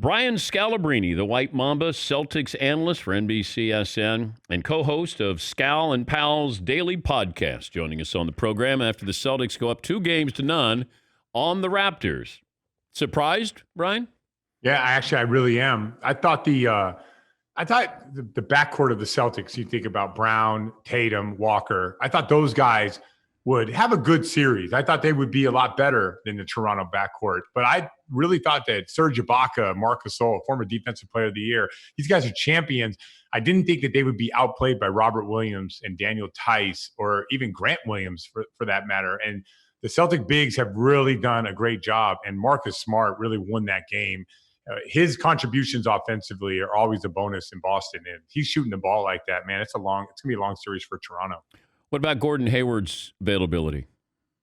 Brian Scalabrine, the White Mamba Celtics analyst for NBCSN and co-host of Scal and Pal's daily podcast, joining us on the program after the Celtics go up 2-0 on the Raptors. Surprised, Brian? Yeah, I really am. I thought the backcourt of the Celtics, you think about Brown, Tatum, Walker, I thought those guys would have a good series. I thought they would be a lot better than the Toronto backcourt. But I really thought that Serge Ibaka, Marc Gasol, former Defensive Player of the Year, these guys are champions. I didn't think that they would be outplayed by Robert Williams and Daniel Tice or even Grant Williams for that matter. And the Celtic bigs have really done a great job. And Marcus Smart really won that game. His contributions offensively are always a bonus in Boston. And he's shooting the ball like that, man. It's going to be a long series for Toronto. What about Gordon Hayward's availability?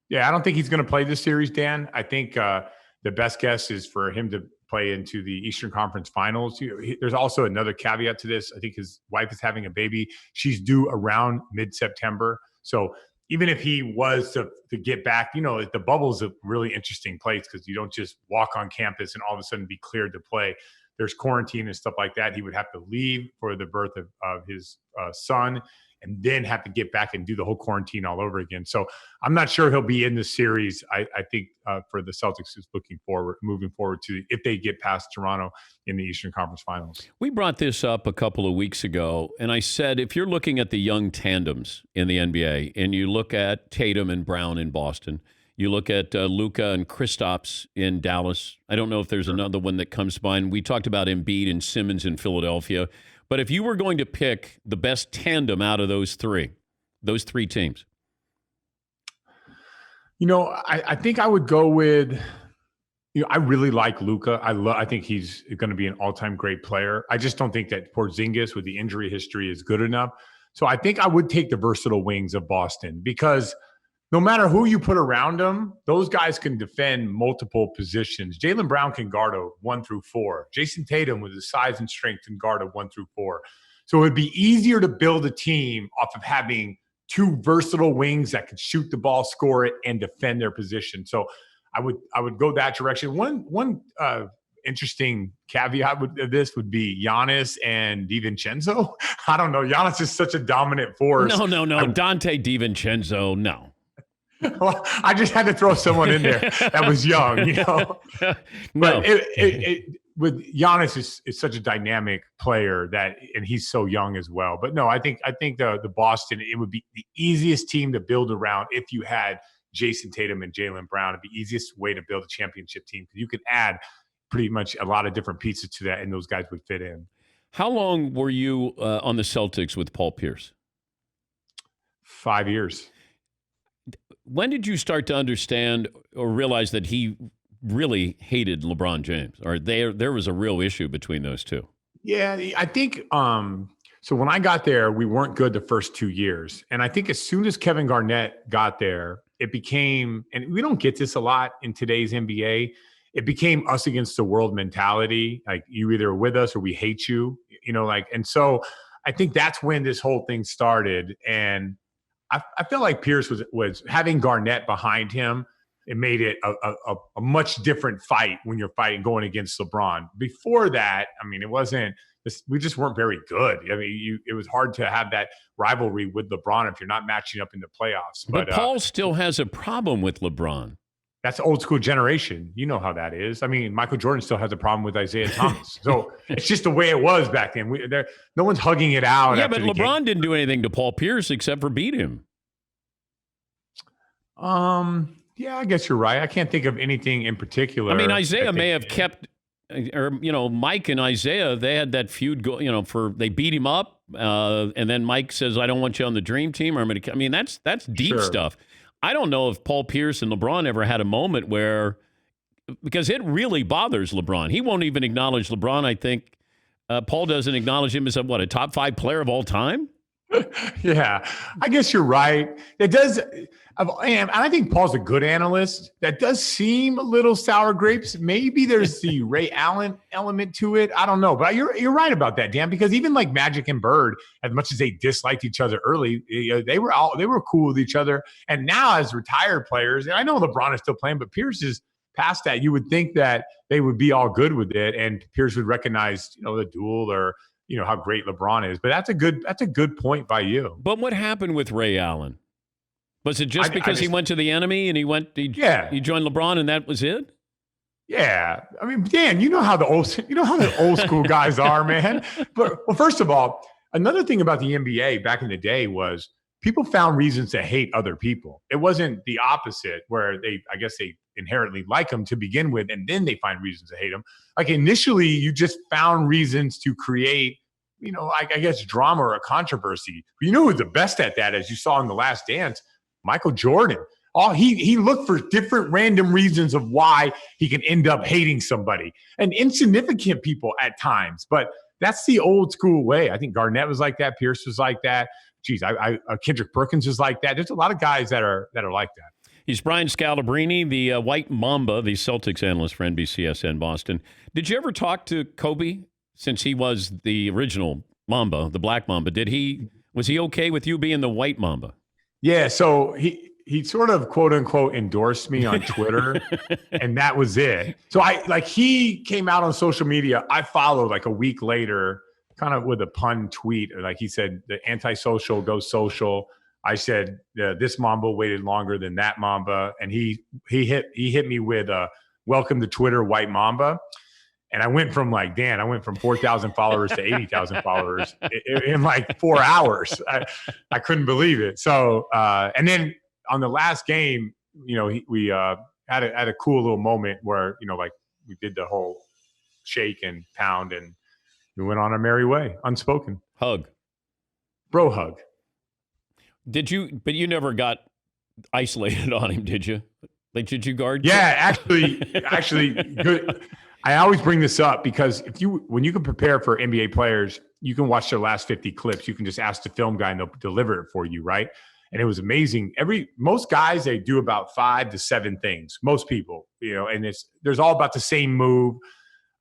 Yeah, I don't think he's going to play this series, Dan. I think the best guess is for him to play into the Eastern Conference Finals. There's also another caveat to this. I think his wife is having a baby. She's due around mid-September. So even if he was to get back, the bubble is a really interesting place because you don't just walk on campus and all of a sudden be cleared to play. There's quarantine and stuff like that. He would have to leave for the birth of his son and then have to get back and do the whole quarantine all over again. So I'm not sure he'll be in the series. I think for the Celtics is moving forward to if they get past Toronto in the Eastern Conference Finals. We brought this up a couple of weeks ago, and I said if you're looking at the young tandems in the NBA, and you look at Tatum and Brown in Boston, you look at Luka and Kristaps in Dallas. I don't know if there's another one that comes to mind. We talked about Embiid and Simmons in Philadelphia. But if you were going to pick the best tandem out of those three teams. I think I would go with, I really like Luka. I think he's going to be an all-time great player. I just don't think that Porzingis with the injury history is good enough. So I think I would take the versatile wings of Boston because no matter who you put around them, those guys can defend multiple positions. Jaylen Brown can guard a 1 through 4. Jason Tatum with his size and strength can guard a 1 through 4. So it would be easier to build a team off of having two versatile wings that could shoot the ball, score it, and defend their position. So I would go that direction. One interesting caveat of this would be Giannis and DiVincenzo. I don't know. Giannis is such a dominant force. No. Dante DiVincenzo, no. Well, I just had to throw someone in there that was young, No. But with Giannis is such a dynamic player and he's so young as well. But no, I think the Boston, it would be the easiest team to build around if you had Jason Tatum and Jaylen Brown. It'd be the easiest way to build a championship team because you could add pretty much a lot of different pieces to that, and those guys would fit in. How long were you on the Celtics with Paul Pierce? 5 years. When did you start to understand or realize that he really hated LeBron James, or there was a real issue between those two? Yeah, I think so when I got there, we weren't good the first 2 years. And I think as soon as Kevin Garnett got there, it became, and we don't get this a lot in today's NBA, it became us against the world mentality. Like you either are with us or we hate you, and so I think that's when this whole thing started. And I feel like Pierce was having Garnett behind him. It made it a much different fight when you're going against LeBron. Before that, it wasn't. We just weren't very good. It was hard to have that rivalry with LeBron if you're not matching up in the playoffs. But Paul still has a problem with LeBron. That's old school generation. You know how that is. Michael Jordan still has a problem with Isaiah Thomas. So it's just the way it was back then. No one's hugging it out. Yeah, but LeBron didn't do anything to Paul Pierce except for beat him. Yeah, I guess you're right. I can't think of anything in particular. Isaiah may have kept, or Mike and Isaiah, they had that feud they beat him up, and then Mike says, "I don't want you on the dream team." Or that's deep stuff. I don't know if Paul Pierce and LeBron ever had a moment where, because it really bothers LeBron. He won't even acknowledge LeBron. I think Paul doesn't acknowledge him as a top 5 player of all time. Yeah, I guess you're right. It does. And I think Paul's a good analyst. That does seem a little sour grapes. Maybe there's the Ray Allen element to it. I don't know. But you're right about that, Dan, because even like Magic and Bird, as much as they disliked each other early, they were cool with each other. And now as retired players, and I know LeBron is still playing, but Pierce is past that, you would think that they would be all good with it, and peers would recognize, the duel or how great LeBron is. But that's a good point by you. But what happened with Ray Allen? Was it just because he went to the enemy and he joined LeBron and that was it? Yeah, I mean, Dan, you know how the old school guys are, man. But first of all, another thing about the NBA back in the day was people found reasons to hate other people. It wasn't the opposite, where they inherently like them to begin with, and then they find reasons to hate them. Like initially, you just found reasons to create, I guess, drama or a controversy. But you know who's the best at that, as you saw in The Last Dance? Michael Jordan. He looked for different random reasons of why he can end up hating somebody, and insignificant people at times. But that's the old school way. I think Garnett was like that. Pierce was like that. Geez, Kendrick Perkins is like that. There's a lot of guys that are like that. He's Bryant Scalabrine, the White Mamba, the Celtics analyst for NBC Boston. Did you ever talk to Kobe, since he was the original Mamba, the Black Mamba? Was he okay with you being the White Mamba? Yeah, so he sort of quote unquote endorsed me on Twitter, and that was it. So he came out on social media. I followed like a week later, kind of with a pun tweet. Like he said, the antisocial goes social. I said this Mamba waited longer than that Mamba, and he hit me with welcome to Twitter, White Mamba. And I went from 4,000 followers to 80,000 followers in like 4 hours. I couldn't believe it. So, and then on the last game, we had a cool little moment where, we did the whole shake and pound, and we went on our merry way, unspoken. Hug. Bro hug. But you never got isolated on him, did you? Like, did you guard? Yeah, actually, good. I always bring this up because when you can prepare for NBA players, you can watch their last 50 clips. You can just ask the film guy and they'll deliver it for you, right? And it was amazing. Most guys, they do about 5 to 7 things. Most people, and there's all about the same move.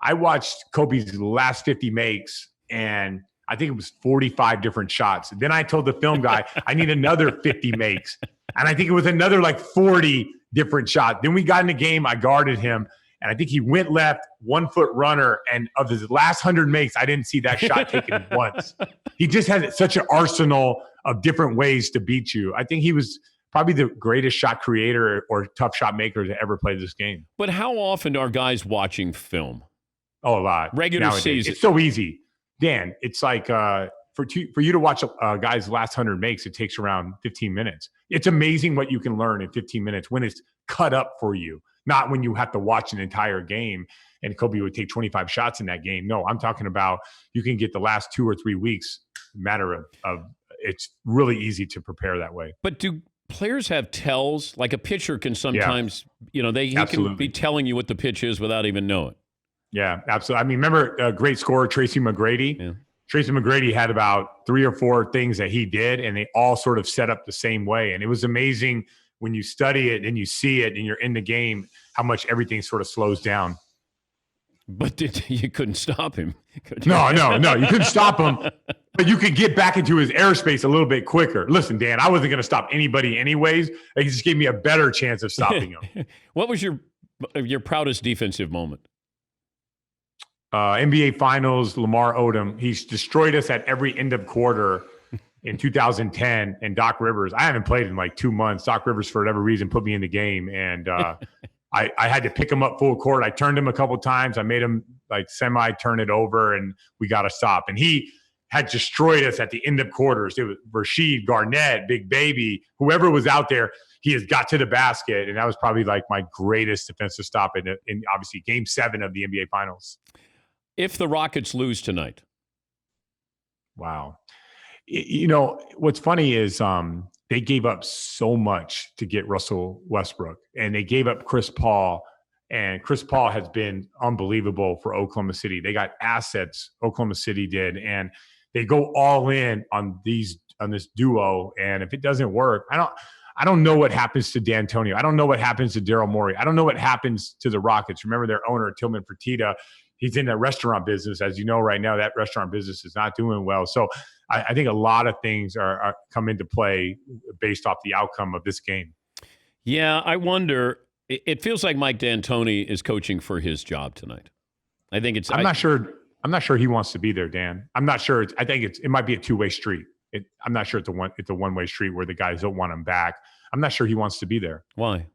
I watched Kobe's last 50 makes, and I think it was 45 different shots. Then I told the film guy, I need another 50 makes. And I think it was another 40 different shots. Then we got in the game. I guarded him. And I think he went left, 1 foot runner. And of his last 100 makes, I didn't see that shot taken once. He just had such an arsenal of different ways to beat you. I think he was probably the greatest shot creator or tough shot maker to ever play this game. But how often are guys watching film? Oh, a lot. Regular season. It's so easy. Dan, it's like for you to watch a guy's last 100 makes, it takes around 15 minutes. It's amazing what you can learn in 15 minutes when it's cut up for you. Not when you have to watch an entire game and Kobe would take 25 shots in that game. No, I'm talking about you can get the last 2 or 3 weeks, matter of it's really easy to prepare that way. But do players have tells? Like a pitcher can sometimes, he can be telling you what the pitch is without even knowing. Yeah, absolutely. I mean, remember a great scorer, Tracy McGrady? Yeah. Tracy McGrady had about 3 or 4 things that he did, and they all sort of set up the same way. And it was amazing when you study it and you see it and you're in the game, how much everything sort of slows down. But you couldn't stop him. No, you couldn't stop him. But you could get back into his airspace a little bit quicker. Listen, Dan, I wasn't going to stop anybody anyways. They just gave me a better chance of stopping him. What was your proudest defensive moment? NBA Finals, Lamar Odom. He's destroyed us at every end of quarter in 2010. And Doc Rivers, I haven't played in like 2 months. Doc Rivers, for whatever reason, put me in the game. And I had to pick him up full court. I turned him a couple times. I made him like turn it over, and we got to stop. And he had destroyed us at the end of quarters. It was Rasheed, Garnett, Big Baby, whoever was out there. He has got to the basket, and that was probably like my greatest defensive stop in obviously Game 7 of the NBA Finals. If the Rockets lose tonight. Wow. What's funny is they gave up so much to get Russell Westbrook, and they gave up Chris Paul, and Chris Paul has been unbelievable for Oklahoma City. They got assets, Oklahoma City did, and they go all in on this duo, and if it doesn't work, I don't know what happens to D'Antonio. I don't know what happens to Daryl Morey. I don't know what happens to the Rockets. Remember their owner, Tillman Fertitta. He's in that restaurant business. As you know, right now, that restaurant business is not doing well. So I think a lot of things are come into play based off the outcome of this game. Yeah, I wonder, It feels like Mike D'Antoni is coaching for his job tonight. I think it's. I'm not sure. I'm not sure he wants to be there, Dan. I'm not sure. I think it might be a two-way street. I'm not sure it's a one-way street where the guys don't want him back. I'm not sure he wants to be there. Why?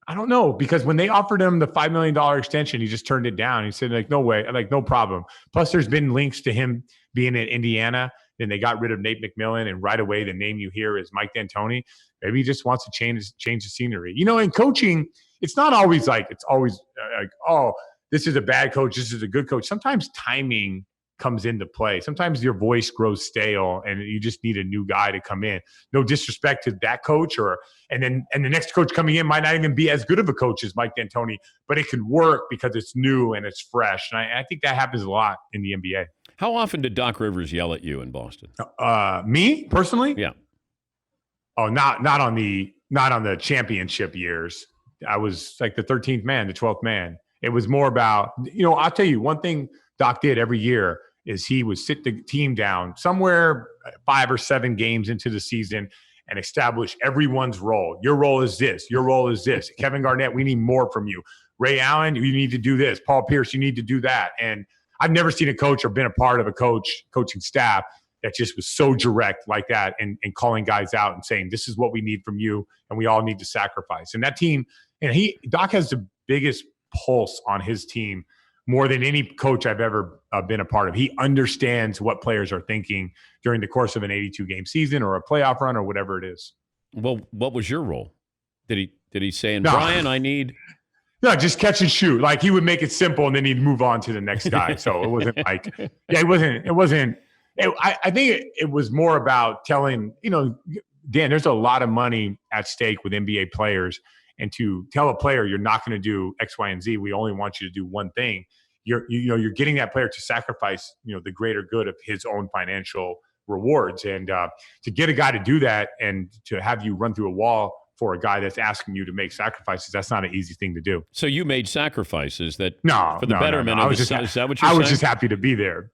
I don't know, because when they offered him the $5 million extension, he just turned it down. He said, like, no way, like, no problem. Plus, there's been links to him being in Indiana. Then they got rid of Nate McMillan, and right away, the name you hear is Mike D'Antoni. Maybe he just wants to change the scenery. In coaching, it's not always like oh, this is a bad coach, this is a good coach. Sometimes timing comes into play. Sometimes your voice grows stale and you just need a new guy to come in. No disrespect to that coach, and the next coach coming in might not even be as good of a coach as Mike D'Antoni, but it could work because it's new and it's fresh. And I think that happens a lot in the NBA. How often did Doc Rivers yell at you in Boston? Me personally? Yeah. Oh, not on the championship years. I was like the 13th man, the 12th man. It was more about, I'll tell you one thing Doc did every year is he would sit the team down somewhere 5 or 7 games into the season and establish everyone's role. Your role is this. Your role is this. Kevin Garnett, we need more from you. Ray Allen, you need to do this. Paul Pierce, you need to do that. And I've never seen a coach or been a part of a coaching staff that just was so direct like that and calling guys out and saying, this is what we need from you, and we all need to sacrifice. And that team, and Doc has the biggest pulse on his team more than any coach I've ever been a part of. He understands what players are thinking during the course of an 82-game season or a playoff run or whatever it is. Well, what was your role? Did he say, Brian, I need... No, just catch and shoot. Like, he would make it simple and then he'd move on to the next guy. So it wasn't like, I think it was more about telling, Dan, there's a lot of money at stake with NBA players. And to tell a player you're not going to do X, Y, and Z, we only want you to do one thing. You're getting that player to sacrifice, the greater good of his own financial rewards. And to get a guy to do that and to have you run through a wall for a guy that's asking you to make sacrifices, that's not an easy thing to do. So you made sacrifices for the betterment of the – is that what you're saying? I was just happy to be there.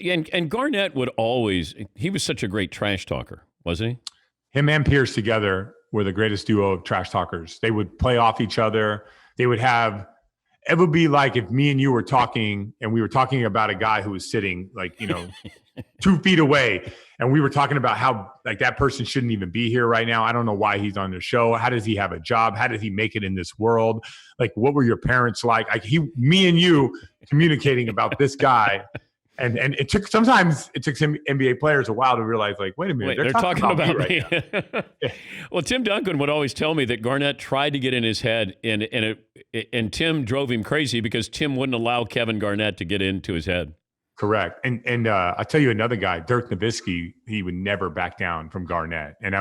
And Garnett would always – he was such a great trash talker, wasn't he? Him and Pierce together were the greatest duo of trash talkers. They would play off each other. They would have – it would be like if me and you were talking and we were talking about a guy who was sitting 2 feet away, and we were talking about how that person shouldn't even be here right now. I don't know why he's on the show. How does he have a job? How did he make it in this world? What were your parents like? Me and you communicating about this guy. And sometimes it took some NBA players a while to realize, wait a minute, they're talking about me right now. Well, Tim Duncan would always tell me that Garnett tried to get in his head, and Tim drove him crazy because Tim wouldn't allow Kevin Garnett to get into his head. Correct. And I'll tell you another guy, Dirk Nowitzki, he would never back down from Garnett. And I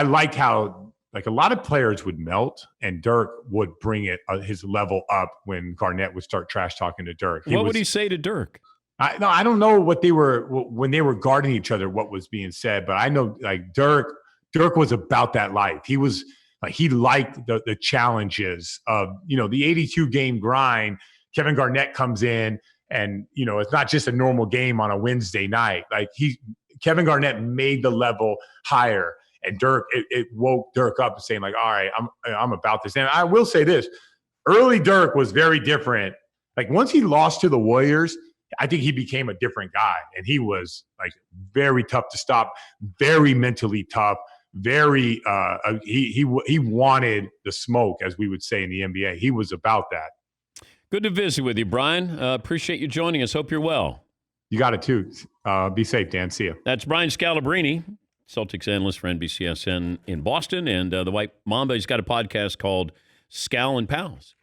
liked how a lot of players would melt, and Dirk would bring his level up when Garnett would start trash talking to Dirk. What would he say to Dirk? I don't know what they were when they were guarding each other, what was being said, but I know Dirk was about that life. He was he liked the challenges of the 82 game grind. Kevin Garnett comes in, and it's not just a normal game on a Wednesday night. Kevin Garnett made the level higher. And Dirk, it woke Dirk up and saying all right, I'm about this. And I will say this, early Dirk was very different. Once he lost to the Warriors, I think he became a different guy. And he was very tough to stop, very mentally tough, very he wanted the smoke, as we would say in the NBA. He was about that. Good to visit with you, Brian. Appreciate you joining us. Hope you're well. You got it too. Be safe, Dan. See you. That's Brian Scalabrine, Celtics analyst for NBCSN in Boston, and the White Mamba. He's got a podcast called Scal and Pals.